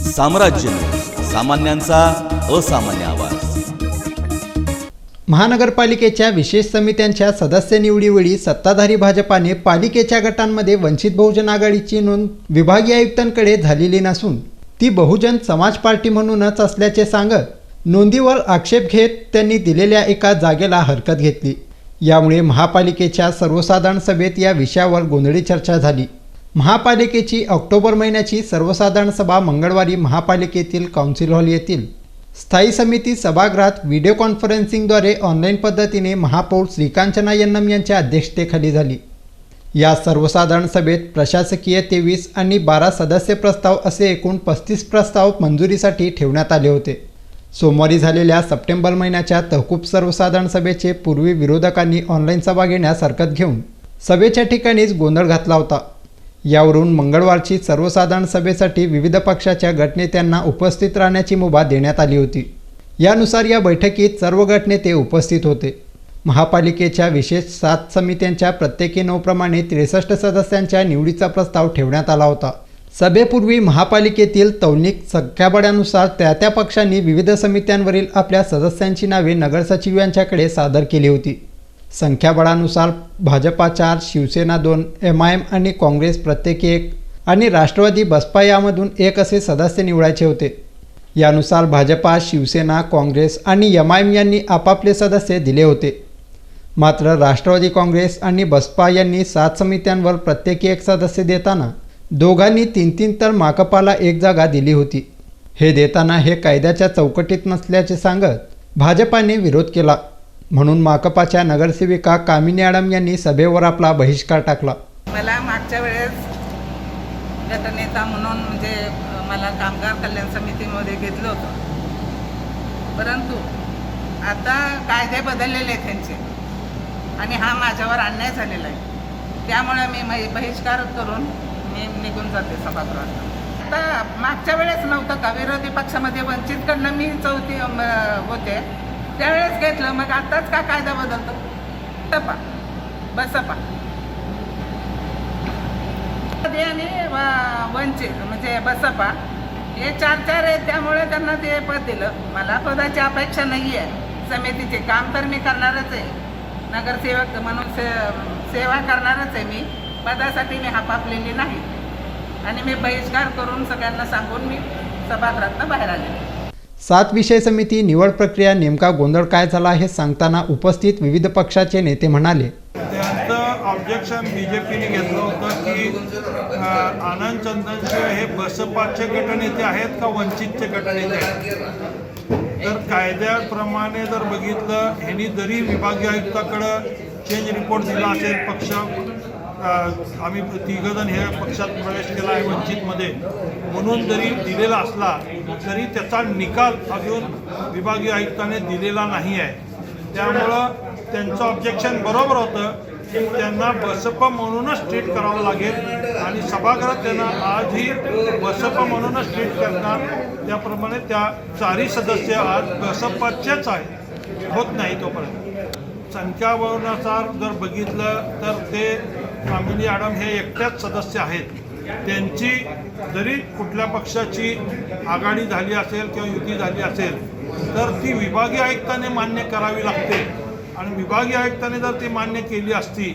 साम्राज्य न्यूज, सामान्यांचा असामान्य आवाज। महानगरपालिकेच्या विशेष समित्यांच्या सदस्य निवडीवेळी सत्ताधारी भाजपाने पालिकेच्या गटांमध्ये वंचित बहुजन आघाडीची नोंद विभागीय आयुक्तांकडे झालेली नसून ती बहुजन समाज पार्टी म्हणूनच असल्याचे सांगत नोंदीवर आक्षेप घेत त्यांनी दिलेल्या एका जागेला हरकत घेतली। यामुळे महापालिकेच्या सर्वसाधारण सभेत या विषयावर गोंधळी चर्चा झाली। महापालिकेची ऑक्टोबर महिन्याची सर्वसाधारण सभा मंगळवारी महापालिकेतील काउन्सिल हॉल येथील स्थायी समिती सभागृहात व्हिडिओ कॉन्फरन्सिंगद्वारे ऑनलाईन पद्धतीने महापौर श्रीकांचना यन्नम यांच्या अध्यक्षतेखाली झाली। या सर्वसाधारण सभेत प्रशासकीय 23 आणि 12 सदस्य प्रस्ताव असे एकूण 35 प्रस्ताव मंजुरीसाठी ठेवण्यात आले होते। सोमवारी झालेल्या सप्टेंबर महिन्याच्या तहकूब सर्वसाधारण सभेचे पूर्वी विरोधकांनी ऑनलाईन सभा घेण्यास हरकत घेऊन सभेच्या ठिकाणीच गोंधळ घातला होता। यावरून मंगळवारची सर्वसाधारण सभेसाठी विविध पक्षाच्या गटनेत्यांना उपस्थित राहण्याची मुभा देण्यात आली होती। यानुसार या बैठकीत सर्व गटनेते उपस्थित होते। महापालिकेच्या विशेष 7 समित्यांच्या प्रत्येकी 9 प्रमाणे 63 सदस्यांच्या निवडीचा प्रस्ताव ठेवण्यात आला होता। सभेपूर्वी महापालिकेतील तौलनिक संख्याबळानुसार त्या पक्षांनी विविध समित्यांवरील आपल्या सदस्यांची नावे नगरसचिव यांच्याकडे सादर केली होती। संख्याबळानुसार भाजपा 4, शिवसेना 2, MIM आणि काँग्रेस प्रत्येकी 1 आणि राष्ट्रवादी बसपा यामधून 1 असे सदस्य निवडायचे होते। यानुसार भाजपा, शिवसेना, काँग्रेस आणि MIM यांनी आपापले सदस्य दिले होते। मात्र राष्ट्रवादी काँग्रेस आणि बसपा यांनी 7 समित्यांवर प्रत्येकी 1 सदस्य देताना दोघांनी 3-3 तर माकपाला 1 जागा दिली होती। हे देताना हे कायद्याच्या चौकटीत नसल्याचे सांगत भाजपाने विरोध केला। म्हणून माकपाच्या नगरसेविका कामिनी आडम यांनी सभेवर आपला बहिष्कार टाकला। मला मागच्या वेळेस गटनेता म्हणून मला कामगार कल्याण समितीमध्ये घेतलं होतं, परंतु आता कायदे बदललेले आहेत त्यांचे आणि हा माझ्यावर अन्याय झालेला आहे। त्यामुळे मी बहिष्कार करून मी निघून जाते सभागृहात। आता मागच्या वेळेस नव्हतं का विरोधी पक्षामध्ये वंचितकडनं मी 4थी होते, त्यावेळेस घेतलं, मग आताच का कायदा बदलतो? बसपा आणि वंचित बसपा हे 4 आहेत, त्यामुळे त्यांना ते पद दिलं। मला पदाची अपेक्षा नाही आहे। समितीचे काम तर मी करणारच आहे, नगरसेवक म्हणून सेवा करणारच आहे मी, पदासाठी मी हापापलेली नाही आणि मी बहिष्कार करून सगळ्यांना सांगून मी सभागृहातून बाहेर आले। 7 विषय समिती निवड प्रक्रिया नेमका गोंधळ काय झाला हे सांगताना उपस्थित विविध पक्षाचे नेते म्हणाले, त्यांचं ऑब्जेक्शन बीजेपीने घेतलं होतं की आनंद चंदनशिव हे बसपाचे गटनेते आहेत का वंचितचे गटनेते आहेत। तर कायद्याप्रमाणे जर बघितलं, ह्यांनी जरी विभागीय आयुक्ताकडं चेंज रिपोर्ट दिला असेल, पक्ष आम्ही 3 जण हे पक्षात प्रवेश केला आहे वंचितमध्ये म्हणून जरी दिलेला असला तरी त्याचा निकाल अजून विभागीय आयुक्ताने दिलेला नाही आहे। त्यामुळं त्यांचं ऑब्जेक्शन बरोबर होतं की त्यांना बसपा म्हणूनच ट्रीट करावं लागेल आणि सभागृहात त्यांना आजही बसपा म्हणूनच ट्रीट करणार। त्याप्रमाणे त्या 4 सदस्य आज बसपाचेच आहेत, होत नाही तोपर्यंत। संख्याबळानुसार जर बघितलं तर ते कामिनी आडम हे एकट्याच सदस्य आहेत। त्यांची जरी कुठल्या पक्षाची आघाडी झाली असेल किंवा युती झाली असेल तर ती विभागीय आयुक्ताने मान्य करावी लागते आणि विभागीय आयुक्ताने जर ती मान्य केली असती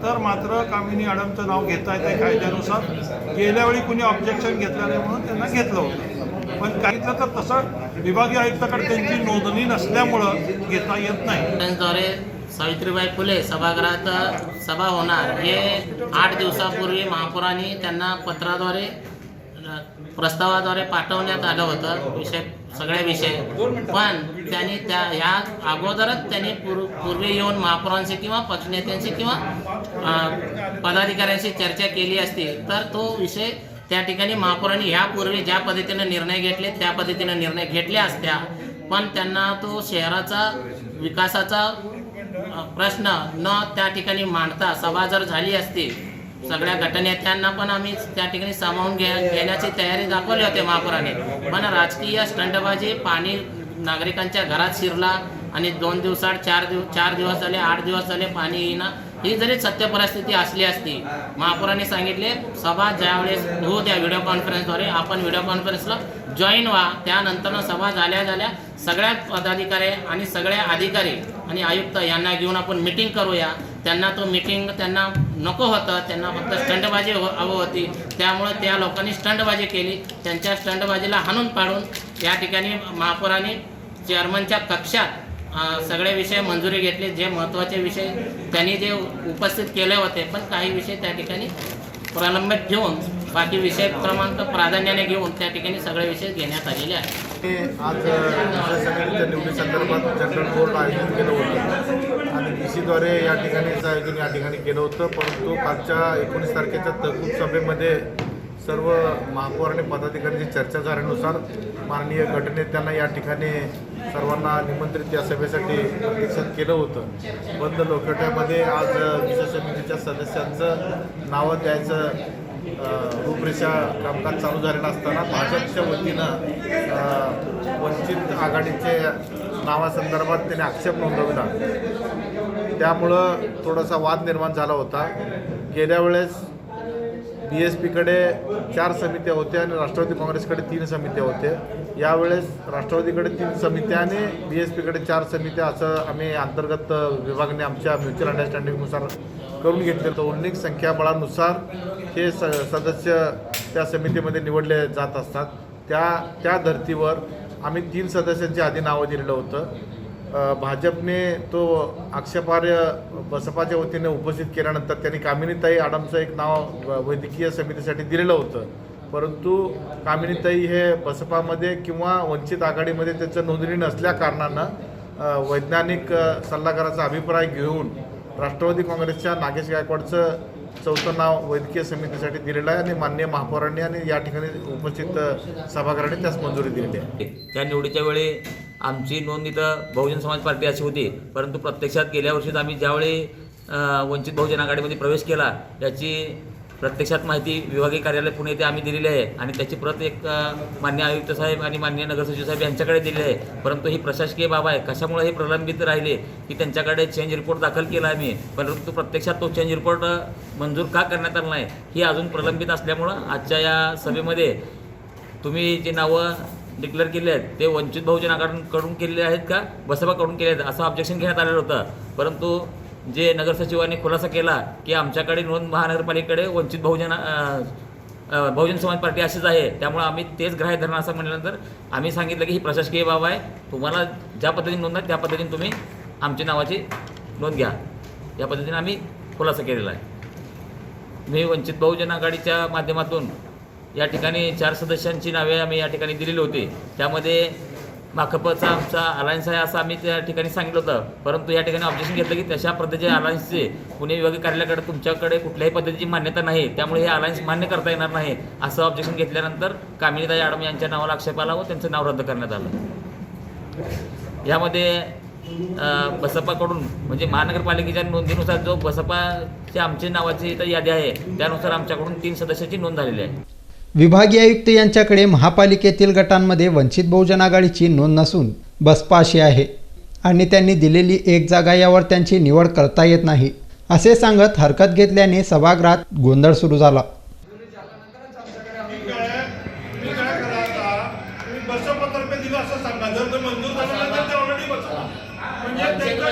तर मात्र कामिनी आडमचं नाव घेता येते कायद्यानुसार। गेल्या वेळी कुणी ऑब्जेक्शन घेतलं नाही म्हणून त्यांना घेतलं होतं, पण सांगितलं तर तसं विभागीय आयुक्ताकडे त्यांची नोंदणी नसल्यामुळं घेता येत नाही। सावित्रीबाई फुले सभागृहात सभा होणार हे 8 दिवसापूर्वी महापौरांनी त्यांना पत्राद्वारे प्रस्तावाद्वारे पाठवण्यात आलं होतं सगळे विषय, पण त्यांनी या अगोदरच त्यांनी पूर्वी येऊन महापौरांशी किंवा पक्षनेत्यांशी किंवा पदाधिकाऱ्यांशी चर्चा केली असती तर तो विषय त्या ठिकाणी महापौरांनी ह्यापूर्वी ज्या पद्धतीने निर्णय घेतले त्या पद्धतीने निर्णय घेतले असत्या, पण त्यांना तो शहराचा विकासाचा प्रश्न न त्या ठिकाणी मांडता सभा जर झाली असती, सगळ्या गटनेत्यांना पण आम्ही त्या ठिकाणी सामावून घेण्याची तयारी दाखवली होती महापौरांनी, पण राजकीय स्टंटबाजी, पाणी नागरिकांच्या घरात शिरला आणि 2 दिवसात 4 दिवस झाले, 8 दिवस झाले पाणी येईना, ही जरी सत्य परिस्थिती असली असती, महापौरांनी सांगितले सभा ज्यावेळेस होऊ द्या व्हिडिओ कॉन्फरन्सद्वारे, आपण व्हिडिओ कॉन्फरन्सला जॉईन व्हा, त्यानंतर सभा झाल्या सगळ्या पदाधिकारी आणि सगळे अधिकारी आणि आयुक्त यांना घेऊन आपण मिटिंग करूया. त्यांना तो मिटिंग त्यांना नको होतं, त्यांना फक्त स्टंटबाजी हवं होती, त्यामुळे त्या लोकांनी स्टंटबाजी केली. त्यांच्या स्टंटबाजीला हाणून पाडून या ठिकाणी महापौरांनी चेअरमनच्या कक्षात सगळे विषय मंजुरी घेतले. जे महत्त्वाचे विषय त्यांनी जे उपस्थित केले होते, पण काही विषय त्या ठिकाणी प्रलंबित ठेवून बाकी विषय क्रमांक प्राधान्याने घेऊन त्या ठिकाणी सगळे विषय घेण्यात आलेले आहेत. आज समितीच्या निवडीसंदर्भात जनरल बोर्ड आयोजित केलं होतं आणि BC द्वारे या ठिकाणीचं आयोजन या ठिकाणी केलं होतं. परंतु कालच्या 19 तारखेच्या तहकूब सभेमध्ये सर्व महापौर आणि पदाधिकाऱ्यांची चर्चा झाल्यानुसार माननीय गटनेत्यांना या ठिकाणी सर्वांना निमंत्रित या सभेसाठी प्रतीक्षित केलं होतं. बंद लोकट्यामध्ये आज विशेष समितीच्या सदस्यांचं नावं द्यायचं रूपरेषा कामकाज चालू झालेलं असताना भाजपच्या वतीनं वंचित आघाडीचे नावासंदर्भात त्यांनी आक्षेप नोंदवला. त्यामुळं थोडासा वाद निर्माण झाला होता. गेल्या वेळेस BSPकडे 4 समित्या होत्या आणि राष्ट्रवादी काँग्रेसकडे 3 समित्या होत्या. यावेळेस राष्ट्रवादीकडे 3 समित्या आणि BSPकडे 4 समित्या असं आम्ही अंतर्गत विभागाने आमच्या म्युच्युअल अंडरस्टँडिंगनुसार करून घेतले. तर उल्लेख संख्याबळानुसार हे सदस्य त्या समितीमध्ये निवडले जात असतात. त्या धर्तीवर आम्ही 3 सदस्यांची आधी नावं दिलेलं होतं. भाजपने तो आक्षेपार्ह बसपाच्या वतीने उपस्थित केल्यानंतर त्यांनी कामिनीताई आडमचं एक नाव वैद्यकीय समितीसाठी दिलेलं होतं. परंतु कामिनीताई हे बसपामध्ये किंवा वंचित आघाडीमध्ये त्याचं नोंदणी नसल्या कारणानं वैज्ञानिक सल्लागाराचा अभिप्राय घेऊन राष्ट्रवादी काँग्रेसच्या नागेश गायकवाडचं 4थं नाव वैद्यकीय समितीसाठी दिलेलं आहे आणि माननीय महापौरांनी आणि या ठिकाणी उपस्थित सभागृहाने त्यास मंजुरी दिलेली आहे. त्या निवडीच्या वेळी आमची नोंद इथं बहुजन समाज पार्टी अशी होती, परंतु प्रत्यक्षात गेल्या वर्षीच आम्ही ज्यावेळी वंचित बहुजन आघाडीमध्ये प्रवेश केला याची प्रत्यक्षात माहिती विभागीय कार्यालय पुणे येथे आम्ही दिलेली आहे आणि त्याची प्रत एक मान्य आयुक्त साहेब आणि मान्य नगरसचिव साहेब यांच्याकडे दिलेली आहे. परंतु ही प्रशासकीय बाब आहे. कशामुळे हे प्रलंबित राहिले की त्यांच्याकडे चेंज रिपोर्ट दाखल केला आहे मी, परंतु प्रत्यक्षात तो चेंज रिपोर्ट मंजूर का करण्यात आला नाही ही अजून प्रलंबित असल्यामुळं आजच्या या सभेमध्ये तुम्ही जे नावं डिक्लेअर केले आहेत ते वंचित बहुजन आघाडीकडून केलेले आहेत का बसपाकडून केले आहेत असं ऑब्जेक्शन घेण्यात आलेलं होतं. परंतु जे नगरसचिवांनी खुलासा केला की आमच्याकडे नोंद महानगरपालिकेकडे वंचित बहुजन समाज पार्टी अशीच आहे, त्यामुळे आम्ही तेच ग्राह्य धरणं असं म्हटल्यानंतर आम्ही सांगितलं की ही प्रशासकीय बाब आहे, तुम्हाला ज्या पद्धतीने नोंद आहे त्या पद्धतीने तुम्ही आमची नावाची नोंद घ्या. या पद्धतीने आम्ही खुलासा केलेला आहे. मी वंचित बहुजन आघाडीच्या माध्यमातून या ठिकाणी 4 सदस्यांची नावे आम्ही या ठिकाणी दिलेली होती. त्यामध्ये माकपचा आमचा अलायन्स आहे असं आम्ही त्या ठिकाणी सांगितलं होतं. परंतु या ठिकाणी ऑब्जेक्शन घेतलं की तशा पद्धतीच्या अलायन्सचे पुणे विभागीय कार्यालयाकडे तुमच्याकडे कुठल्याही पद्धतीची मान्यता नाही, त्यामुळे हे अलायन्स मान्य करता येणार नाही असं ऑब्जेक्शन घेतल्यानंतर कामिनीताई आडम यांच्या नावाला आक्षेप आला व त्यांचं नाव रद्द करण्यात आलं. यामध्ये बसपाकडून म्हणजे महानगरपालिकेच्या नोंदीनुसार जो बसपाच्या आमच्या नावाची इथं यादी आहे त्यानुसार आमच्याकडून 3 सदस्याची नोंद झालेली आहे. विभागीय आयुक्त यांच्याकडे महापालिकेतील गटांमध्ये वंचित बहुजन आघाडीची नोंद नसून बसपा अशी आहे आणि त्यांनी दिलेली 1 जागा यावर त्यांची निवड करता येत नाही असे सांगत हरकत घेतल्याने सभागृहात गोंधळ सुरू झाला. बसपातर्फे दिलं असं सांगा. जर ते मंजूर झालं नाही तर ते ऑलरेडी बसपा म्हणजे त्यांचं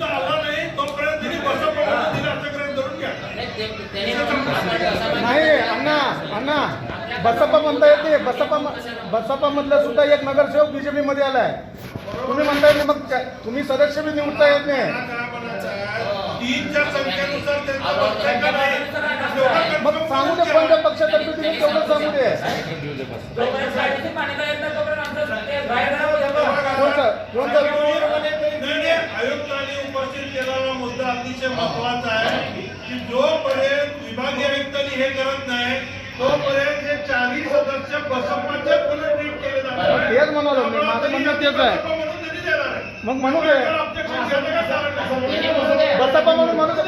आलं नाही तोपर्यंत त्यांनी बसपा दिलं असं धरून घ्या. नाही अण्णा बसपा म्हणता येत नाही. बसपा मधला सुद्धा एक नगरसेवक BJP मध्ये आलाय. तुम्ही म्हणताय की मग तुम्ही सदस्य बी निवडता येत नाही. मग सांगू दे कोणत्या पक्षातर्फे तुम्ही तेवढं सांगू दे. आयुक्तांनी उपस्थित केलेला मुद्दा अतिशय महत्वाचा आहे की जोपर्यंत विभागीय आयुक्तांनी हे करत नाही तोपर्यंत हे 4ही सदस्य बसपाचे पुनर्नीत केले जातात. तेच म्हणालो मी, माझं म्हणणं तेच आहे. मग म्हणू दे बसपा म्हणून म्हणू दे.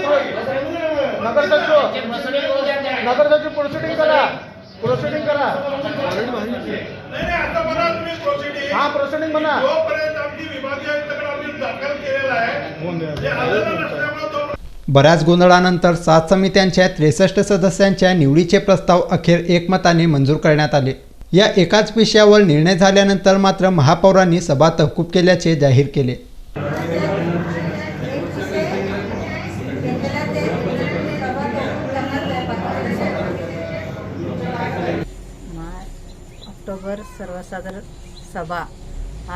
नगरसचिव प्रोसिडिंग करा. नाही आता म्हणा तुम्ही प्रोसिडिंग. हा प्रोसिडिंग म्हणा. जोपर्यंत आमची विभागीय आयुक्ताकडे आम्ही दाखल सोपवून द्यायचं. बऱ्याच गोंधळानंतर 7 समित्यांच्या 63 सदस्यांच्या निवडीचे प्रस्ताव अखेर एकमताने मंजूर करण्यात आले. या एकाच विषयावर निर्णय झाल्यानंतर मात्र महापौरांनी सभा तहकूब केल्याचे जाहीर केले. ऑक्टोबर सर्वसाधारण सभा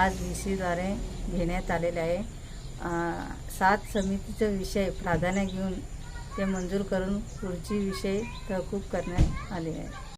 आज VC द्वारे घेण्यात आलेले आहे. 7 समितीचा विषय प्राधान्य घेऊन ते मंजूर करून पुढची विषय तहकूब करण्यात आले आहे.